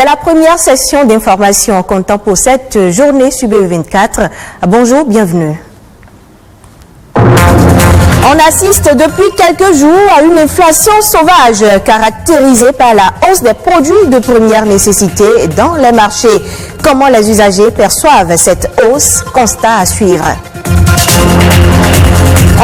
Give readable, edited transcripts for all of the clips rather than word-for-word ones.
C'est la première session d'information comptant pour cette journée sur BE24. Bonjour, bienvenue. On assiste depuis quelques jours à une inflation sauvage caractérisée par la hausse des produits de première nécessité dans les marchés. Comment les usagers perçoivent cette hausse? Constat à suivre.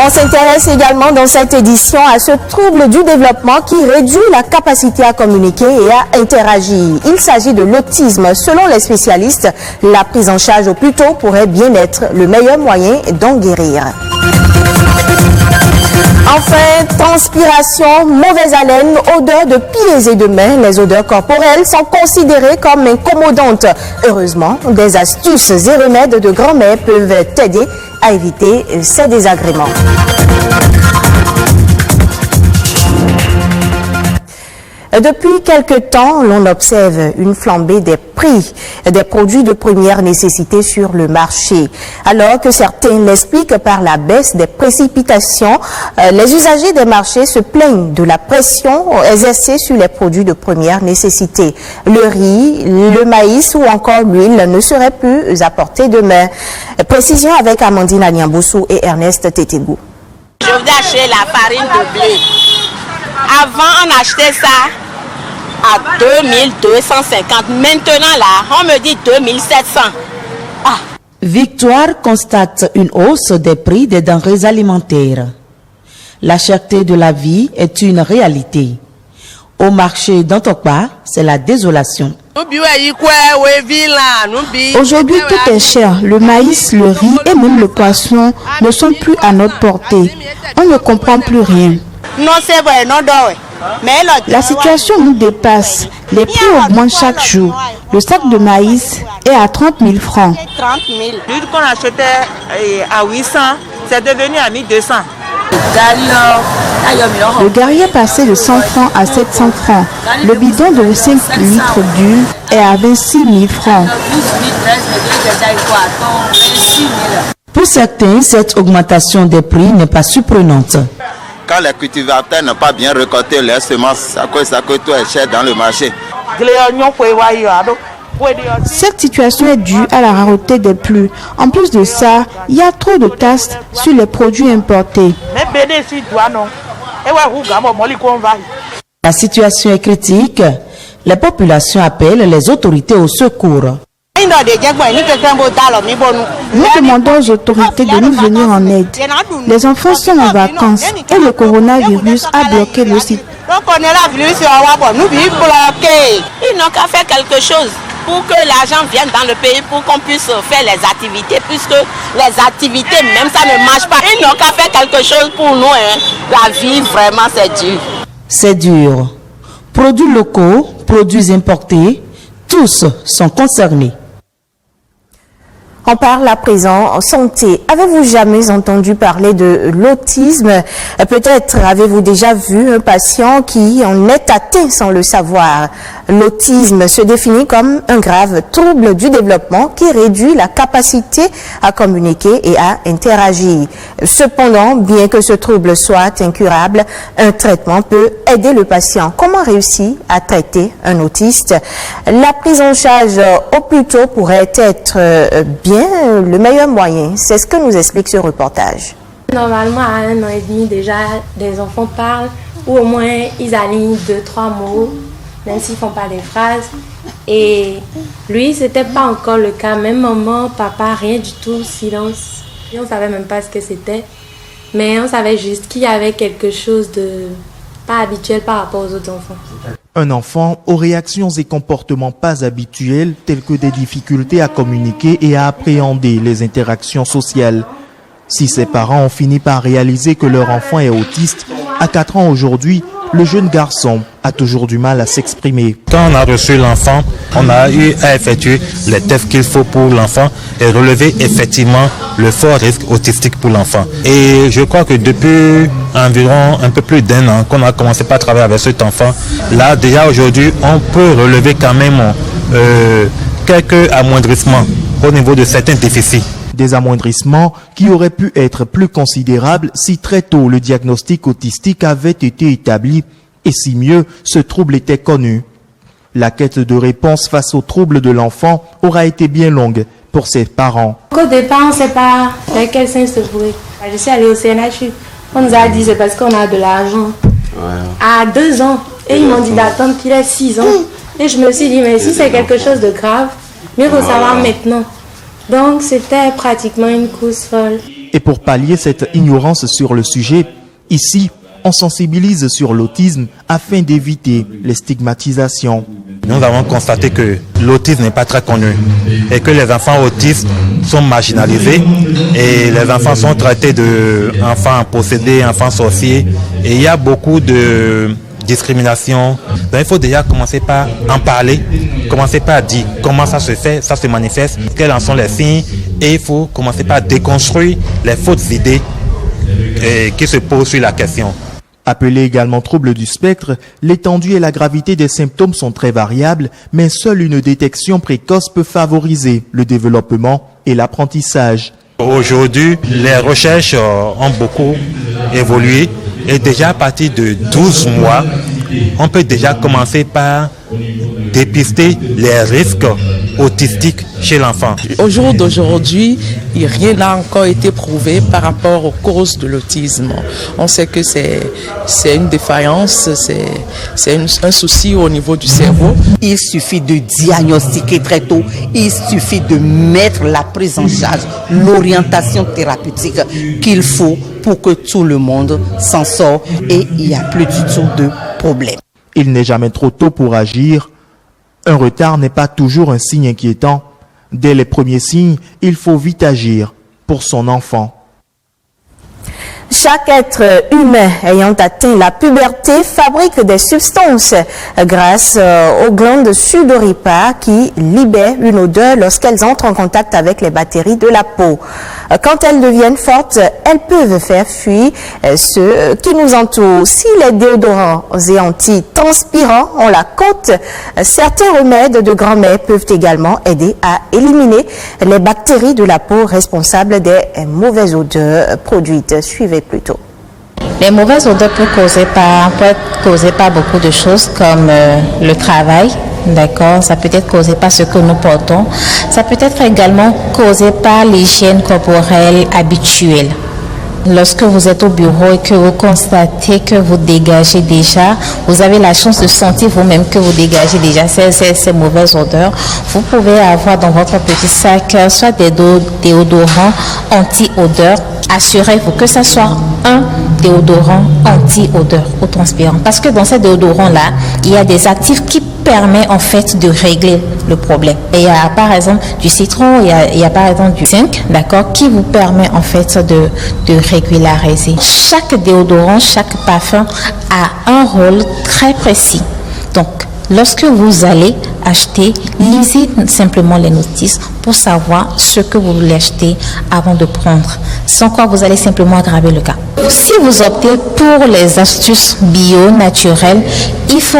On s'intéresse également dans cette édition à ce trouble du développement qui réduit la capacité à communiquer et à interagir. Il s'agit de l'autisme. Selon les spécialistes, la prise en charge au plus tôt pourrait bien être le meilleur moyen d'en guérir. Enfin, transpiration, mauvaise haleine, odeur de pieds et de mains. Les odeurs corporelles sont considérées comme incommodantes. Heureusement, des astuces et remèdes de grand-mère peuvent aider à éviter ces désagréments. Depuis quelque temps, l'on observe une flambée des prix des produits de première nécessité sur le marché. Alors que certains l'expliquent par la baisse des précipitations, les usagers des marchés se plaignent de la pression exercée sur les produits de première nécessité. Le riz, le maïs ou encore l'huile ne seraient plus apportés demain. Précision avec Amandine Agnamboussou et Ernest Tétégou. Je voudrais acheter la farine de blé. Avant, on achetait ça à 2250. Maintenant, là, on me dit 2700. Ah. Victoire constate une hausse des prix des denrées alimentaires. La cherté de la vie est une réalité. Au marché d'Antokpa, c'est la désolation. Aujourd'hui, tout est cher. Le maïs, le riz et même le poisson ne sont plus à notre portée. On ne comprend plus rien. La situation nous dépasse. Les prix augmentent chaque jour. Le sac de maïs est à 30 000 francs. 30 000. L'huile qu'on achetait à 800, c'est devenu à 1200. Le guerrier est passé de 100 francs à 700 francs. Le bidon de 5 litres d'huile est à 26 000 francs. Pour certains, cette augmentation des prix n'est pas surprenante. Quand les cultivateurs n'ont pas bien récolté leurs semences, ça coûte tout est cher dans le marché. Cette situation est due à la rareté des pluies. En plus de ça, il y a trop de taxes sur les produits importés. La situation est critique. Les populations appellent les autorités au secours. Nous demandons aux autorités de nous venir en aide. Les enfants sont en vacances et le coronavirus a bloqué le site. Ils n'ont qu'à faire quelque chose pour que l'argent vienne dans le pays, pour qu'on puisse faire les activités, puisque les activités, même ça ne marche pas. Ils n'ont qu'à faire quelque chose pour nous. La vie, vraiment, c'est dur. C'est dur. Produits locaux, produits importés, tous sont concernés. On parle à présent santé. Avez-vous jamais entendu parler de l'autisme? Peut-être avez-vous déjà vu un patient qui en est atteint sans le savoir. L'autisme se définit comme un grave trouble du développement qui réduit la capacité à communiquer et à interagir. Cependant, bien que ce trouble soit incurable, un traitement peut aider le patient. Comment réussir à traiter un autiste? La prise en charge au plus tôt pourrait être bien le meilleur moyen. C'est ce que nous explique ce reportage. Normalement, à 1 an et demi, déjà, des enfants parlent ou au moins ils alignent 2-3 mots, même s'ils ne font pas des phrases. Et lui, ce n'était pas encore le cas. Même maman, papa, rien du tout, silence. Et on ne savait même pas ce que c'était. Mais on savait juste qu'il y avait quelque chose de pas habituel par rapport aux autres enfants. Un enfant aux réactions et comportements pas habituels tels que des difficultés à communiquer et à appréhender les interactions sociales. Si ses parents ont fini par réaliser que leur enfant est autiste, à 4 ans aujourd'hui, le jeune garçon a toujours du mal à s'exprimer. Quand on a reçu l'enfant, on a eu à effectuer les tests qu'il faut pour l'enfant et relever effectivement le fort risque autistique pour l'enfant. Et je crois que depuis environ un peu plus d'1 an qu'on a commencé par travailler avec cet enfant, là déjà aujourd'hui on peut relever quand même quelques amoindrissements au niveau de certains déficits. Des amoindrissements qui auraient pu être plus considérables si très tôt le diagnostic autistique avait été établi et si mieux ce trouble était connu. La quête de réponse face aux troubles de l'enfant aura été bien longue pour ses parents. Au départ, on ne sait pas avec quel sein se bourrer. Je suis allée au CNHU. On nous a dit c'est parce qu'on a de l'argent. À 2 ans. Et ils m'ont dit d'attendre qu'il ait 6 ans. Et je me suis dit, mais si c'est quelque chose de grave, mieux vaut savoir maintenant. Donc c'était pratiquement une course folle. Et pour pallier cette ignorance sur le sujet, ici, on sensibilise sur l'autisme afin d'éviter les stigmatisations. Nous avons constaté que l'autisme n'est pas très connu et que les enfants autistes sont marginalisés et les enfants sont traités d'enfants possédés, enfants sorciers. Et il y a beaucoup de discrimination. Donc il faut déjà commencer par en parler, commencer par dire comment ça se fait, ça se manifeste, quels en sont les signes, et il faut commencer par déconstruire les fausses idées qui se posent sur la question. Appelé également trouble du spectre, l'étendue et la gravité des symptômes sont très variables, mais seule une détection précoce peut favoriser le développement et l'apprentissage. Aujourd'hui, les recherches ont beaucoup évolué et déjà à partir de 12 mois, on peut déjà commencer par dépister les risques autistiques chez l'enfant. Au jour d'aujourd'hui, rien n'a encore été prouvé par rapport aux causes de l'autisme. On sait que c'est une défaillance, c'est un souci au niveau du cerveau. Il suffit de diagnostiquer très tôt, il suffit de mettre la prise en charge, l'orientation thérapeutique qu'il faut pour que tout le monde s'en sorte et il n'y a plus du tout de problème. Il n'est jamais trop tôt pour agir. Un retard n'est pas toujours un signe inquiétant. Dès les premiers signes, il faut vite agir pour son enfant. Chaque être humain ayant atteint la puberté fabrique des substances grâce aux glandes sudoripares qui libèrent une odeur lorsqu'elles entrent en contact avec les bactéries de la peau. Quand elles deviennent fortes, elles peuvent faire fuir ceux qui nous entourent. Si les déodorants et antitranspirants ont la cote, certains remèdes de grand-mère peuvent également aider à éliminer les bactéries de la peau responsables des mauvaises odeurs produites. Suivez plutôt. Les mauvaises odeurs peuvent être causées par beaucoup de choses comme le travail, d'accord, ça peut être causé par ce que nous portons, ça peut être également causé par l'hygiène corporelle habituelle. Lorsque vous êtes au bureau et que vous constatez que vous dégagez déjà, vous avez la chance de sentir vous-même que vous dégagez déjà ces mauvaises odeurs, vous pouvez avoir dans votre petit sac soit des déodorants anti-odeur. Assurez-vous que ce soit un déodorant anti-odeur ou transpirant. Parce que dans ces déodorants-là, il y a des actifs qui permettent en fait de régler le problème. Et il y a par exemple du citron, il y a par exemple du zinc, d'accord, qui vous permet en fait de régulariser. Chaque déodorant, chaque parfum a un rôle très précis. Donc, lorsque vous allez acheter, lisez simplement les notices pour savoir ce que vous voulez acheter avant de prendre. Sans quoi vous allez simplement aggraver le cas. Si vous optez pour les astuces bio, naturelles, il faut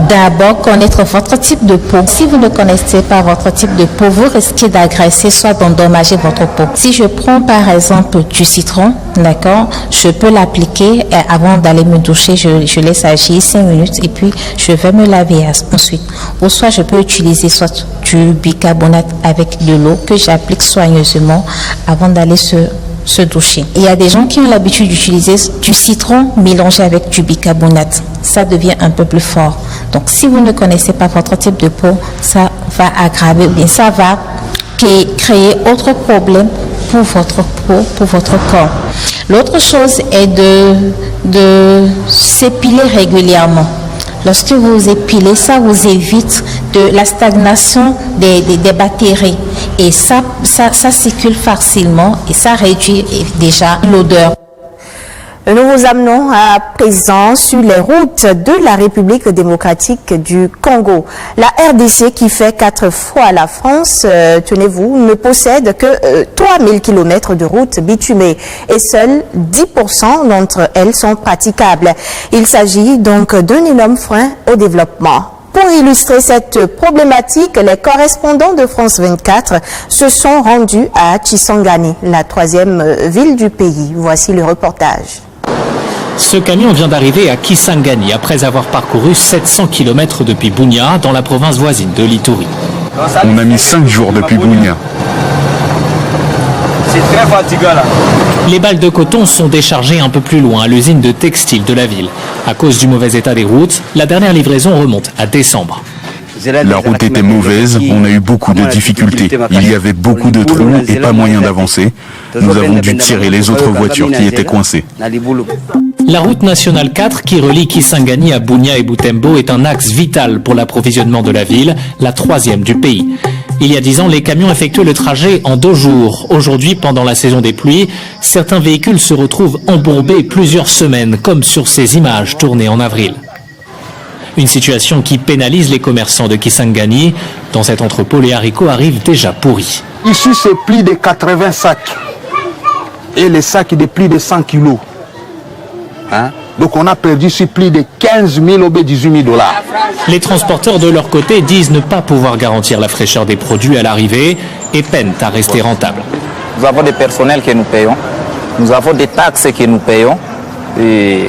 d'abord connaître votre type de peau. Si vous ne connaissez pas votre type de peau, vous risquez d'agresser, soit d'endommager votre peau. Si je prends par exemple du citron, d'accord, je peux l'appliquer avant d'aller me doucher, je laisse agir 5 minutes et puis je vais me laver ensuite. Ou soit je peux utiliser soit du bicarbonate avec de l'eau que j'applique soigneusement avant d'aller se doucher. Il y a des gens qui ont l'habitude d'utiliser du citron mélangé avec du bicarbonate. Ça devient un peu plus fort. Donc si vous ne connaissez pas votre type de peau, ça va aggraver ou bien ça va créer autre problème pour votre peau, pour votre corps. L'autre chose est de s'épiler régulièrement. Lorsque vous épilez, ça vous évite de la stagnation des bactéries. Et ça circule facilement et ça réduit déjà l'odeur. Nous vous amenons à présent sur les routes de la République démocratique du Congo. La RDC, qui fait 4 fois la France, tenez-vous, ne possède que 3000 km de routes bitumées et seuls 10% d'entre elles sont praticables. Il s'agit donc d'un énorme frein au développement. Pour illustrer cette problématique, les correspondants de France 24 se sont rendus à Kisangani, la 3e ville du pays. Voici le reportage. Ce camion vient d'arriver à Kisangani après avoir parcouru 700 km depuis Bunia dans la province voisine de l'Ituri. On a mis 5 jours depuis Bunia. C'est très fatigant là. Les balles de coton sont déchargées un peu plus loin à l'usine de textile de la ville. À cause du mauvais état des routes, la dernière livraison remonte à décembre. La route était mauvaise, on a eu beaucoup de difficultés. Il y avait beaucoup de trous et pas moyen d'avancer. Nous avons dû tirer les autres voitures qui étaient coincées. La route nationale 4 qui relie Kisangani à Bunia et Butembo est un axe vital pour l'approvisionnement de la ville, la troisième du pays. Il y a 10 ans, les camions effectuaient le trajet en 2 jours. Aujourd'hui, pendant la saison des pluies, certains véhicules se retrouvent embourbés plusieurs semaines, comme sur ces images tournées en avril. Une situation qui pénalise les commerçants de Kisangani. Dans cet entrepôt, les haricots arrivent déjà pourris. Ici, c'est plus de 80 sacs. Et les sacs de plus de 100 kilos. Donc on a perdu sur plus de 15 000 ou 18 000 $. Les transporteurs de leur côté disent ne pas pouvoir garantir la fraîcheur des produits à l'arrivée et peinent à rester rentables. Nous avons des personnels que nous payons. Nous avons des taxes que nous payons. Et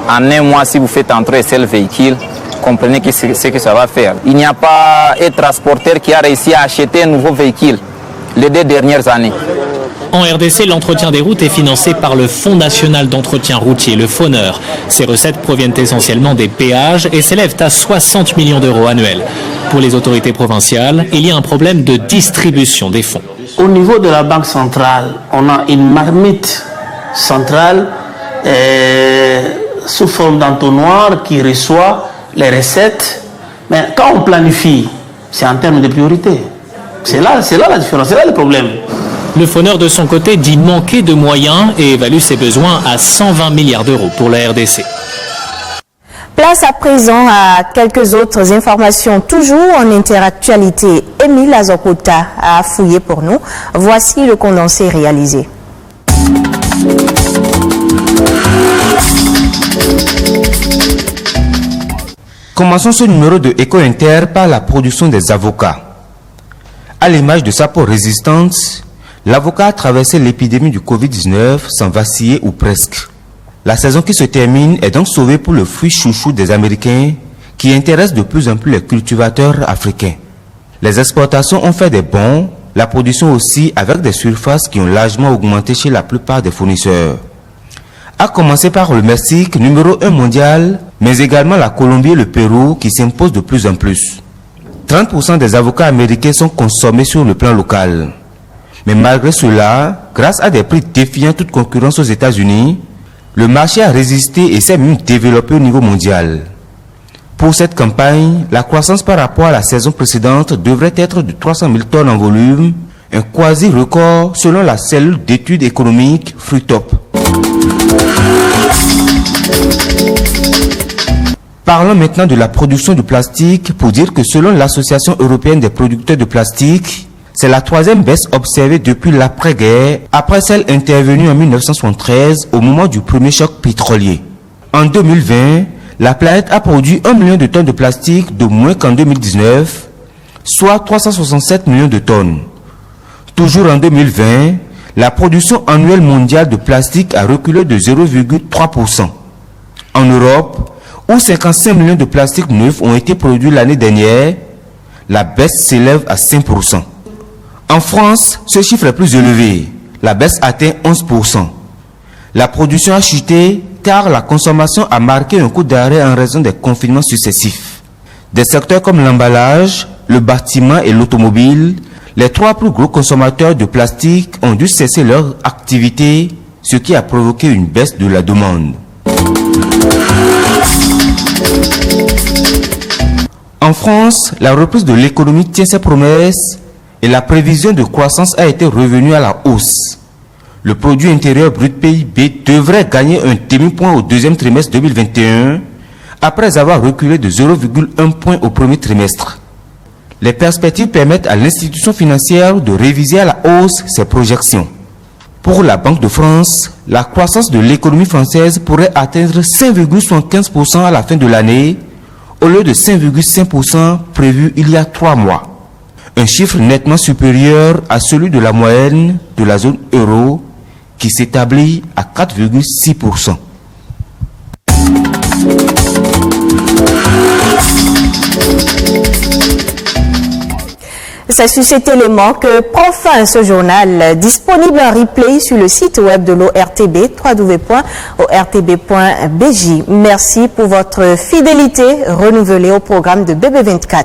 en un mois, si vous faites entrer un seul véhicule, comprenez ce que ça va faire. Il n'y a pas un transporteur qui a réussi à acheter un nouveau véhicule les 2 dernières années. En RDC, l'entretien des routes est financé par le Fonds national d'entretien routier, le FONER. Ces recettes proviennent essentiellement des péages et s'élèvent à 60 millions d'euros annuels. Pour les autorités provinciales, il y a un problème de distribution des fonds. Au niveau de la Banque centrale, on a une marmite centrale sous forme d'entonnoir qui reçoit les recettes. Mais quand on planifie, c'est en termes de priorité. C'est là la différence, c'est là le problème. Le FONER, de son côté, dit manquer de moyens et évalue ses besoins à 120 milliards d'euros pour la RDC. Place à présent à quelques autres informations, toujours en interactualité. Émile Azokota a fouillé pour nous. Voici le condensé réalisé. Commençons ce numéro de Éco Inter par la production des avocats. À l'image de sa peau résistante, l'avocat a traversé l'épidémie du Covid-19 sans vaciller ou presque. La saison qui se termine est donc sauvée pour le fruit chouchou des Américains qui intéresse de plus en plus les cultivateurs africains. Les exportations ont fait des bons, la production aussi, avec des surfaces qui ont largement augmenté chez la plupart des fournisseurs. À commencer par le Mexique, numéro 1 mondial, mais également la Colombie et le Pérou qui s'imposent de plus en plus. 30% des avocats américains sont consommés sur le plan local. Mais malgré cela, grâce à des prix défiant toute concurrence aux États-Unis, le marché a résisté et s'est même développé au niveau mondial. Pour cette campagne, la croissance par rapport à la saison précédente devrait être de 300 000 tonnes en volume, un quasi-record selon la cellule d'études économiques Fruitop. Parlons maintenant de la production de plastique pour dire que selon l'Association européenne des producteurs de plastique, c'est la 3e baisse observée depuis l'après-guerre, après celle intervenue en 1973 au moment du premier choc pétrolier. En 2020, la planète a produit 1 million de tonnes de plastique de moins qu'en 2019, soit 367 millions de tonnes. Toujours en 2020, la production annuelle mondiale de plastique a reculé de 0,3%. En Europe, où 55 millions de plastiques neufs ont été produits l'année dernière, la baisse s'élève à 5%. En France, ce chiffre est plus élevé. La baisse atteint 11%. La production a chuté car la consommation a marqué un coup d'arrêt en raison des confinements successifs. Des secteurs comme l'emballage, le bâtiment et l'automobile, les 3 plus gros consommateurs de plastique ont dû cesser leur activité, ce qui a provoqué une baisse de la demande. En France, la reprise de l'économie tient ses promesses et la prévision de croissance a été revenue à la hausse. Le produit intérieur brut PIB devrait gagner un demi-point au deuxième trimestre 2021 après avoir reculé de 0,1 point au premier trimestre. Les perspectives permettent à l'institution financière de réviser à la hausse ses projections. Pour la Banque de France, la croissance de l'économie française pourrait atteindre 5,75% à la fin de l'année, au lieu de 5,5% prévu il y a 3 mois. Un chiffre nettement supérieur à celui de la moyenne de la zone euro qui s'établit à 4,6%. C'est sur cet élément que prend fin ce journal, disponible en replay sur le site web de l'ORTB, www.ortb.bj. Merci pour votre fidélité renouvelée au programme de BB24.